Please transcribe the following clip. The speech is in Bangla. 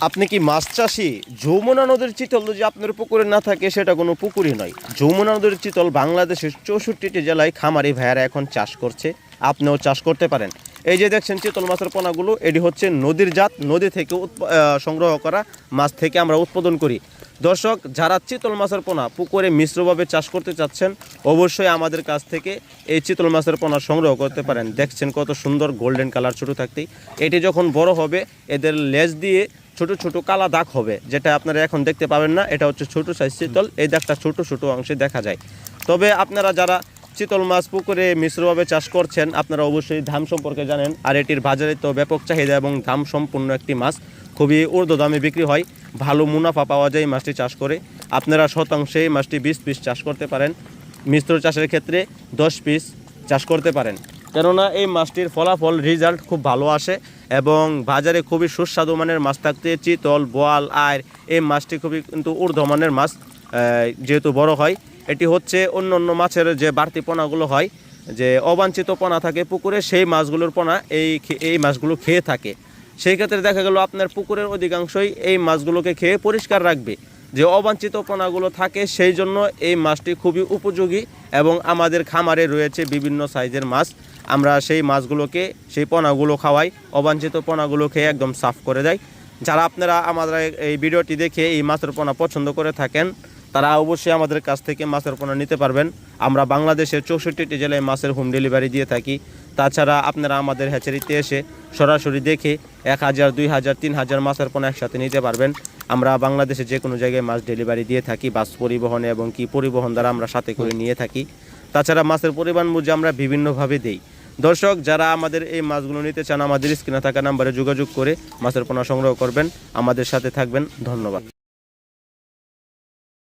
আপনি কি মাছ চাষি? যমুনা নদীর চিতল যদি আপনার পুকুরে না থাকে সেটা কোনো পুকুরই নয়। যমুনা নদীর চিতল বাংলাদেশের 64টি জেলায় খামারি ভাইয়ারা এখন চাষ করছে, আপনিও চাষ করতে পারেন। এই যে দেখছেন চিতল মাছের পোনাগুলো, এটি হচ্ছে নদীর জাত, নদী থেকে সংগ্রহ করা মাছ থেকে আমরা উৎপাদন করি। দর্শক, যারা চিতল মাছের পোনা পুকুরে মিশ্রভাবে চাষ করতে চাচ্ছেন অবশ্যই আমাদের কাছ থেকে এই চিতল মাছের পোনা সংগ্রহ করতে পারেন। দেখছেন কত সুন্দর গোল্ডেন কালার ছোটো থাকতেই, এটি যখন বড় হবে এদের লেজ দিয়ে ছোট ছোট কালা দাগ হবে, যেটা আপনারা এখন দেখতে পাবেন না। এটা হচ্ছে ছোট সাইজ চিতল, এই দাগটা ছোট ছোট অংশে দেখা যায়। তবে আপনারা যারা চিতল মাছ পুকুরে মিশ্রভাবে চাষ করছেন আপনারা অবশ্যই দাম সম্পর্কে জানেন, আর এটির বাজারে তো ব্যাপক চাহিদা এবং দাম সম্পূর্ণ একটি মাছ, খুবই ঊর্ধ্ব দামে বিক্রি হয়, ভালো মুনাফা পাওয়া যায় মাছটি চাষ করে। আপনারা শতাংশে মাছটি 20 পিস চাষ করতে পারেন, মিশ্র চাষের ক্ষেত্রে 10 পিস চাষ করতে পারেন, কেননা এই মাছটির ফলাফল রেজাল্ট খুব ভালো আসে এবং বাজারে খুবই সুস্বাদু মানের মাছ থাকতে চিতল, বোয়াল, আইর এই মাছটি খুবই কিন্তু ঊর্ধ্ব মানের মাছ, যেহেতু বড় হয়। এটি হচ্ছে অন্য অন্য মাছের যে বাড়তি পোনাগুলো হয়, যে অবাঞ্ছিত পোনা থাকে পুকুরে, সেই মাছগুলোর পোনা এই মাছগুলো খেয়ে থাকে। সেই ক্ষেত্রে দেখা গেল আপনার পুকুরের অধিকাংশই এই মাছগুলোকে খেয়ে পরিষ্কার রাখবে, যে অবাঞ্ছিত পোনাগুলো থাকে, সেই জন্য এই মাছটি খুবই উপযোগী। এবং আমাদের খামারে রয়েছে বিভিন্ন সাইজের মাছ, আমরা সেই মাছগুলোকে সেই পোনাগুলো খাওয়াই, অবাঞ্ছিত পোনাগুলো খেয়ে একদম সাফ করে দেয়। যারা আপনারা আমাদের এই ভিডিওটি দেখে এই মাছের পোনা পছন্দ করে থাকেন তারা অবশ্যই আমাদের কাছ থেকে মাছের পোনা নিতে পারবেন। আমরা বাংলাদেশের 64টি জেলায় মাছের হোম ডেলিভারি দিয়ে থাকি। তাছাড়া আপনারা আমাদের হ্যাচারিতে এসে সরাসরি দেখে 1000, 2000, 3000 মাছের পোনা একসাথে নিতে পারবেন। আমরা বাংলাদেশে যে কোনো জায়গায় মাছ ডেলিভারি দিয়ে থাকি, বাস পরিবহনে এবং কি পরিবহন দ্বারা আমরা সাথে করে নিয়ে থাকি। তাছাড়া মাছের পরিমাণ বুঝে আমরা বিভিন্নভাবে দিই। দর্শক, যারা আমাদের এই মাছগুলো নিতে চান আমাদের স্ক্রিনে থাকা নাম্বারে যোগাযোগ করে মাছের পোনা সংগ্রহ করবেন, আমাদের সাথে থাকবেন। ধন্যবাদ।